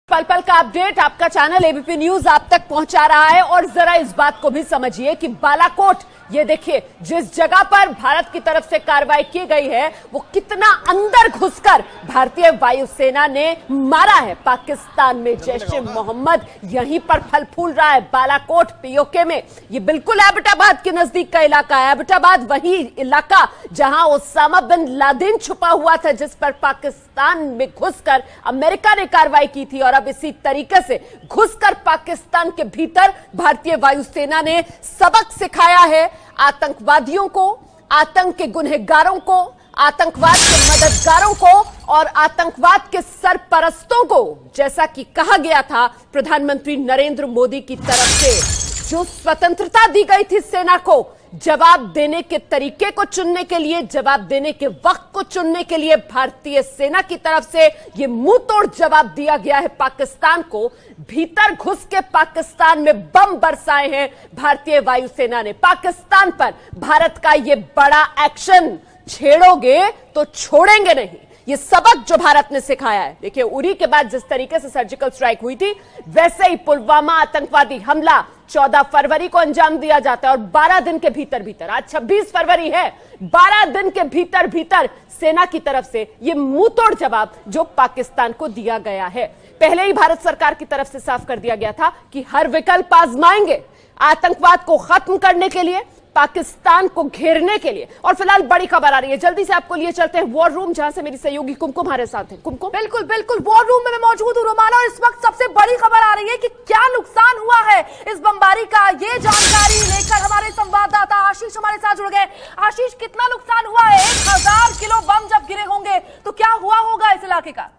पल पल का अपडेट आपका चैनल एबीपी न्यूज आप तक पहुंचा रहा है। और जरा इस बात को भी समझिए कि बालाकोट, ये देखिए जिस जगह पर भारत की तरफ से कार्रवाई की गई है वो कितना अंदर घुसकर भारतीय वायुसेना ने मारा है पाकिस्तान में। जैश-ए मोहम्मद यहीं पर फल फूल रहा है। बालाकोट पीओके में, ये बिल्कुल एबटाबाद के नजदीक का इलाका है। एबटाबाद वही इलाका जहां ओसामा बिन लादेन छुपा हुआ था, जिस पर पाकिस्तान में घुसकर अमेरिका ने कार्रवाई की थी। और अब इसी तरीके से घुसकर पाकिस्तान के भीतर भारतीय वायुसेना ने सबक सिखाया है आतंकवादियों को, आतंक के गुनहगारों को, आतंकवाद के मददगारों को और आतंकवाद के सरपरस्तों को। जैसा कि कहा गया था प्रधानमंत्री नरेंद्र मोदी की तरफ से, जो स्वतंत्रता दी गई थी सेना को जवाब देने के तरीके को चुनने के लिए, जवाब देने के वक्त को चुनने के लिए, भारतीय सेना की तरफ से यह मुंह तोड़ जवाब दिया गया है पाकिस्तान को। भीतर घुस के पाकिस्तान में बम बरसाए हैं भारतीय वायुसेना ने। पाकिस्तान पर भारत का यह बड़ा एक्शन, छेड़ोगे तो छोड़ेंगे नहीं, ये सबक जो भारत ने सिखाया है। देखिए, उरी के बाद जिस तरीके से सर्जिकल स्ट्राइक हुई थी, वैसे ही पुलवामा आतंकवादी हमला 14 फरवरी को अंजाम दिया जाता है। और 12 दिन के भीतर भीतर, आज 26 फरवरी है, 12 दिन के भीतर भीतर सेना की तरफ से यह मुंहतोड़ जवाब जो पाकिस्तान को दिया गया है। पहले ही भारत सरकार की तरफ से साफ कर दिया गया था कि हर विकल्प आजमाएंगे आतंकवाद को खत्म करने के लिए, पाकिस्तान को घेरने के लिए। और फिलहाल बड़ी खबर आ रही है, जल्दी से आपको लिए चलते हैं वॉर रूम, जहां से मेरी सहयोगी कुमकुम हमारे साथ है। कुमकुम, बिल्कुल बिल्कुल वॉर रूम में मैं मौजूद हूं रोमाना। और इस वक्त सबसे बड़ी खबर आ रही है कि क्या नुकसान हुआ है इस बमबारी का, ये जानकारी लेकर हमारे संवाददाता आशीष हमारे साथ जुड़ गए। आशीष, कितना नुकसान हुआ है? 1000 किलो बम जब गिरे होंगे तो क्या हुआ होगा इस इलाके का?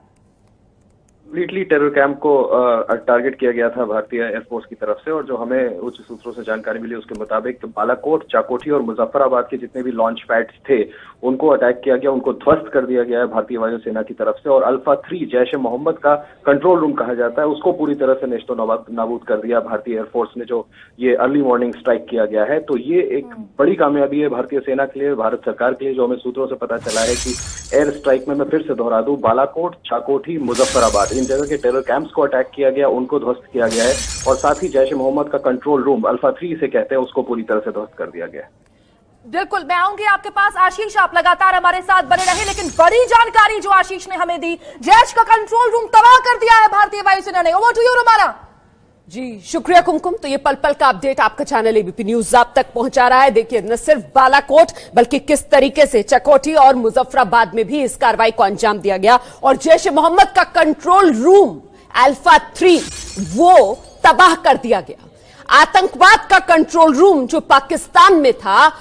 कंप्लीटली टेरर कैंप को टारगेट किया गया था भारतीय एयरफोर्स की तरफ से। और जो हमें उच्च सूत्रों से जानकारी मिली उसके मुताबिक बालाकोट, चाकोठी और मुजफ्फराबाद के जितने भी लॉन्च पैड्स थे उनको अटैक किया गया, उनको ध्वस्त कर दिया गया है भारतीय वायुसेना की तरफ से। और अल्फा 3 जैश-ए मोहम्मद का कंट्रोल रूम कहा जाता है, उसको पूरी तरह से नेस्तो नाबूद कर दिया भारतीय एयरफोर्स ने, जो ये अर्ली मॉर्निंग स्ट्राइक किया गया है। तो ये एक बड़ी कामयाबी है भारतीय सेना के लिए, भारत सरकार के लिए, जो हमें सूत्रों से पता चला है कि एयर स्ट्राइक में, मैं फिर से दोहरा दूं, बालाकोट, चाकोठी, मुजफ्फराबाद, इन जगह के टेरर कैंप्स को अटैक किया गया, उनको ध्वस्त किया गया है। और साथ ही जैश-ए मोहम्मद का कंट्रोल रूम, अल्फा 3 इसे कहते हैं, उसको पूरी तरह से ध्वस्त कर दिया गया है। बिल्कुल, मैं आऊंगी आपके पास आशीष, आप लगातार हमारे साथ बने रहे। लेकिन बड़ी जानकारी जो आशीष ने हमें दी, जैश का कंट्रोल रूम तबाह कर दिया है भारतीय वायुसेना ने। Over to you Romana. जी शुक्रिया कुमकुम। तो ये पल पल का अपडेट आपका चैनल एबीपी न्यूज आप तक पहुंचा रहा है। देखिए, न सिर्फ बालाकोट बल्कि किस तरीके से चाकोठी और मुजफ्फराबाद में भी इस कार्रवाई को अंजाम दिया गया। और जैश-ए मोहम्मद का कंट्रोल रूम अल्फा 3 वो तबाह कर दिया गया। आतंकवाद का कंट्रोल रूम जो पाकिस्तान में था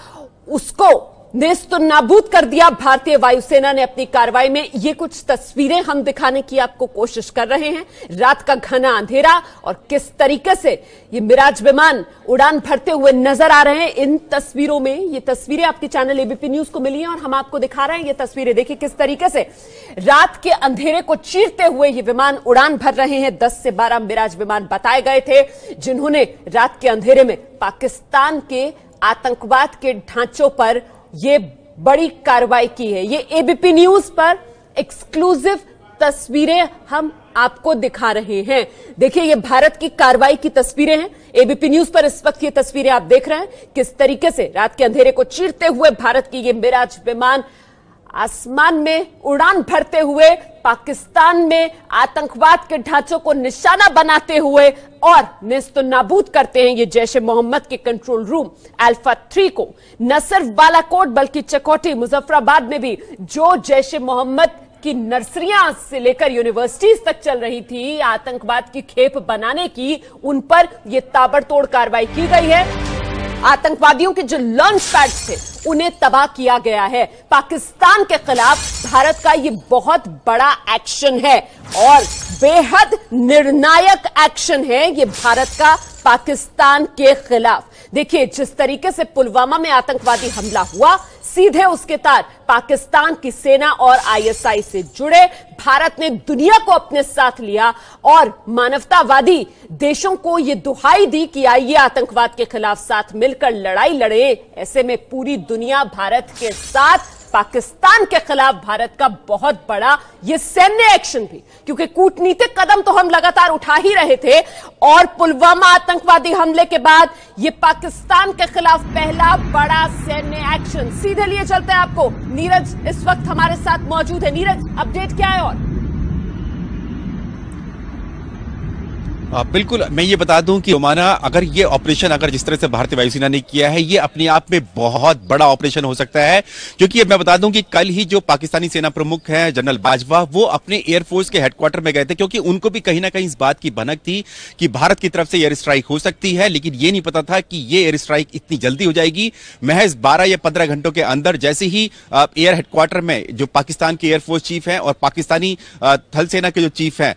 उसको नेस्तो नाबूद कर दिया भारतीय वायुसेना ने अपनी कार्रवाई में। ये कुछ तस्वीरें हम दिखाने की आपको कोशिश कर रहे हैं। रात का घना अंधेरा और किस तरीके से ये मिराज विमान उड़ान भरते हुए नजर आ रहे हैं इन तस्वीरों में। ये तस्वीरें आपके चैनल एबीपी न्यूज को मिली हैं और हम आपको दिखा रहे हैं ये तस्वीरें। देखिए किस तरीके से रात के अंधेरे को चीरते हुए ये विमान उड़ान भर रहे हैं। 10 से 12 मिराज विमान बताए गए थे जिन्होंने रात के अंधेरे में पाकिस्तान के आतंकवाद के ढांचों पर ये बड़ी कार्रवाई की है। ये एबीपी न्यूज पर एक्सक्लूसिव तस्वीरें हम आपको दिखा रहे हैं। देखिए, ये भारत की कार्रवाई की तस्वीरें हैं। एबीपी न्यूज पर इस वक्त ये तस्वीरें आप देख रहे हैं किस तरीके से रात के अंधेरे को चीरते हुए भारत की ये मिराज विमान आसमान में उड़ान भरते हुए पाकिस्तान में आतंकवाद के ढांचों को निशाना बनाते हुए और नेस्तो नाबूद करते हैं ये जैश-ए मोहम्मद के कंट्रोल रूम अल्फा 3 को। न सिर्फ बालाकोट बल्कि चाकोठी, मुजफ्फराबाद में भी जो जैश-ए मोहम्मद की नर्सरियां से लेकर यूनिवर्सिटीज तक चल रही थी आतंकवाद की खेप बनाने की, उन पर यह ताबड़तोड़ कार्रवाई की गई है। आतंकवादियों के जो लॉन्च पैड्स थे उन्हें तबाह किया गया है। पाकिस्तान के खिलाफ भारत का यह बहुत बड़ा एक्शन है और बेहद निर्णायक एक्शन है ये भारत का पाकिस्तान के खिलाफ। देखिए, जिस तरीके से पुलवामा में आतंकवादी हमला हुआ, सीधे उसके तार पाकिस्तान की सेना और आईएसआई से जुड़े। भारत ने दुनिया को अपने साथ लिया और मानवतावादी देशों को यह दुहाई दी कि आइए आतंकवाद के खिलाफ साथ मिलकर लड़ाई लड़े। ऐसे में पूरी दुनिया भारत के साथ पाकिस्तान के खिलाफ भारत का बहुत बड़ा ये सैन्य एक्शन भी, क्योंकि कूटनीतिक कदम तो हम लगातार उठा ही रहे थे और पुलवामा आतंकवादी हमले के बाद ये पाकिस्तान के खिलाफ पहला बड़ा सैन्य एक्शन। सीधे लिए चलते हैं आपको, नीरज इस वक्त हमारे साथ मौजूद है। नीरज, अपडेट क्या है? और बिल्कुल, मैं ये बता दूं कि रोमाना, अगर ये ऑपरेशन अगर जिस तरह से भारतीय वायुसेना ने किया है, ये अपने आप में बहुत बड़ा ऑपरेशन हो सकता है। क्योंकि मैं बता दूं कि कल ही जो पाकिस्तानी सेना प्रमुख हैं जनरल बाजवा, वो अपने एयरफोर्स के हेडक्वार्टर में गए थे, क्योंकि उनको भी कहीं ना कहीं इस बात की भनक थी कि भारत की तरफ से एयर स्ट्राइक हो सकती है। लेकिन ये नहीं पता था कि ये एयर स्ट्राइक इतनी जल्दी हो जाएगी। महज 12 या 15 घंटों के अंदर जैसे ही एयर हेडक्वार्टर में जो पाकिस्तान के एयरफोर्स चीफ हैं और पाकिस्तानी थल सेना के जो चीफ हैं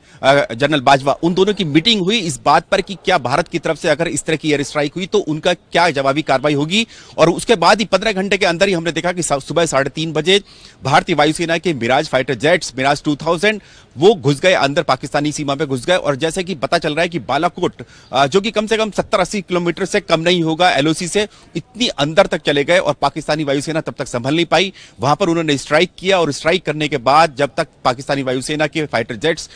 जनरल बाजवा, उन दोनों की मीटिंग हुई इस बात पर कि क्या भारत की तरफ से अगर इस तरह की एयर स्ट्राइक हुई तो उनका क्या जवाबी कार्रवाई होगी। और उसके बाद ही 15 घंटे के अंदर ही हमने देखा कि सुबह 3:30 बजे भारतीय वायुसेना के मिराज फाइटर जेट्स, मिराज 2000, वो घुस गए अंदर, पाकिस्तानी सीमा में घुस गए। और जैसे कि पता चल रहा है कि बालाकोट, जो कि कम से कम 70-80 किलोमीटर से कम नहीं होगा एलओसी से, इतनी अंदर तक चले गए और पाकिस्तानी वायुसेना तब तक संभल नहीं पाई। वहां पर उन्होंने स्ट्राइक किया और स्ट्राइक करने के बाद जब तक पाकिस्तानी वायुसेना के फाइटर जेट्स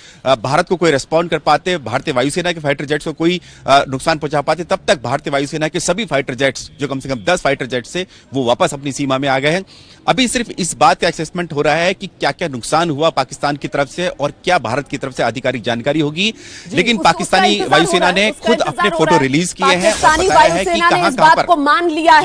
भारत को कोई रिस्पॉन्ड कर पाते, भारतीय वायुसेना के फाइटर जेट्स को कोई नुकसान पहुंचा पाते, तब तक भारतीय वायुसेना के सभी फाइटर जेट्स, जो कम से कम 10 फाइटर जेट्स से, वो वापस अपनी सीमा में आ गए हैं। अभी सिर्फ इस बात का असेसमेंट हो रहा है कि क्या क्या नुकसान हुआ पाकिस्तान की तरफ से और क्या भारत की तरफ से आधिकारिक जानकारी होगी। लेकिन पाकिस्तानी वायुसेना ने खुद अपने फोटो रिलीज किए हैं और बताया है कि कहां-कहां पर मान लिया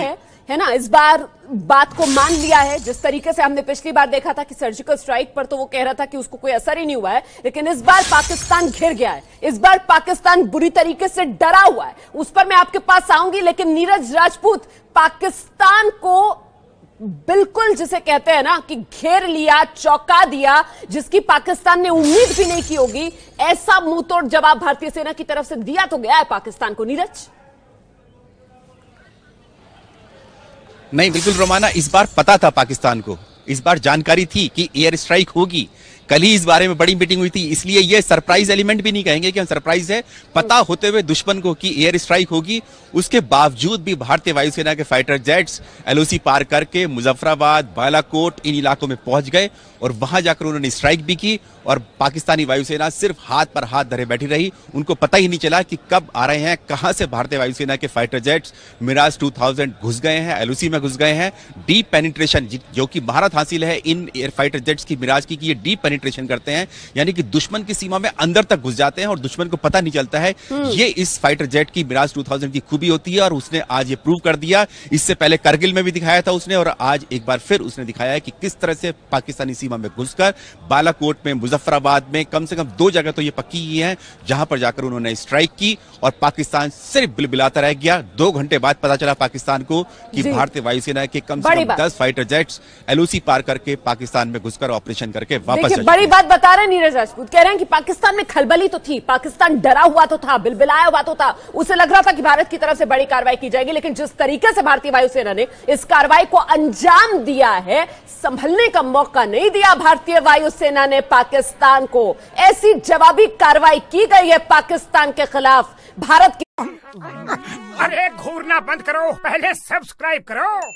है ना, इस बार बात को मान लिया है। जिस तरीके से हमने पिछली बार देखा था कि सर्जिकल स्ट्राइक पर तो वो कह रहा था कि उसको कोई असर ही नहीं हुआ है, लेकिन इस बार पाकिस्तान घिर गया है, इस बार पाकिस्तान बुरी तरीके से डरा हुआ है। उस पर मैं आपके पास आऊंगी, लेकिन नीरज राजपूत, पाकिस्तान को बिल्कुल जिसे कहते हैं ना कि घेर लिया, चौंका दिया, जिसकी पाकिस्तान ने उम्मीद भी नहीं की होगी, ऐसा मुंहतोड़ जवाब भारतीय सेना की तरफ से दिया तो गया है पाकिस्तान को। नीरज, नहीं, बिल्कुल रोमाना, इस बार पता था पाकिस्तान को, इस बार जानकारी थी कि एयर स्ट्राइक होगी। कल ही इस बारे में बड़ी मीटिंग हुई थी, इसलिए ये सरप्राइज एलिमेंट भी नहीं कहेंगे कि हम सरप्राइज है। पता होते हुए दुश्मन को कि एयर स्ट्राइक होगी, उसके बावजूद भी भारतीय वायुसेना के फाइटर जेट्स एलओसी पार करके मुजफ्फराबाद, बालाकोट, इन इलाकों में पहुंच गए और वहां जाकर उन्होंने स्ट्राइक भी की। और पाकिस्तानी वायुसेना सिर्फ हाथ पर हाथ धरे बैठी रही, उनको पता ही नहीं चला कि कब आ रहे हैं, कहां से भारतीय वायुसेना के फाइटर जेट्स मिराज 2000 घुस गए हैं, एलओसी में घुस गए हैं। डीप पेनिट्रेशन, जो कि महारत हासिल है इन एयर फाइटर जेट्स की, मिराज की, ये डीप पेनिट्रेशन करते हैं, यानी कि दुश्मन की सीमा में अंदर तक घुस जाते हैं और दुश्मन को पता नहीं चलता है। ये इस फाइटर जेट की, मिराज 2000 की खूबी होती है और उसने आज ये प्रूव कर दिया। इससे पहले करगिल में भी दिखाया था उसने, और आज एक बार फिर उसने दिखाया है कि किस तरह से पाकिस्तानी सीमा में घुसकर बालाकोट में, मुजफ्फराबाद में, कम से कम 2 जगह तो ये पक्की ही है जहां पर जाकर उन्होंने स्ट्राइक की और पाकिस्तान सिर्फ बिलबिलाता रह गया। 2 घंटे बाद पता चला पाकिस्तान को कि भारतीय वायुसेना के कम से कम 10 फाइटर जेट्स एलओसी पार करके पाकिस्तान में घुसकर ऑपरेशन करके वापस। बड़ी बात बता रहे हैं नीरज राजपूत, कह रहे हैं कि पाकिस्तान में खलबली तो थी, पाकिस्तान डरा हुआ तो था, बिलबिलाया हुआ तो था, उसे लग रहा था कि भारत की तरफ से बड़ी कार्रवाई की जाएगी, लेकिन जिस तरीके से भारतीय वायुसेना ने इस कार्रवाई को अंजाम दिया है, संभलने का मौका नहीं दिया भारतीय वायुसेना ने पाकिस्तान को। ऐसी जवाबी कार्रवाई की गई है पाकिस्तान के खिलाफ भारत की। अरे घूरना बंद करो, पहले सब्सक्राइब करो।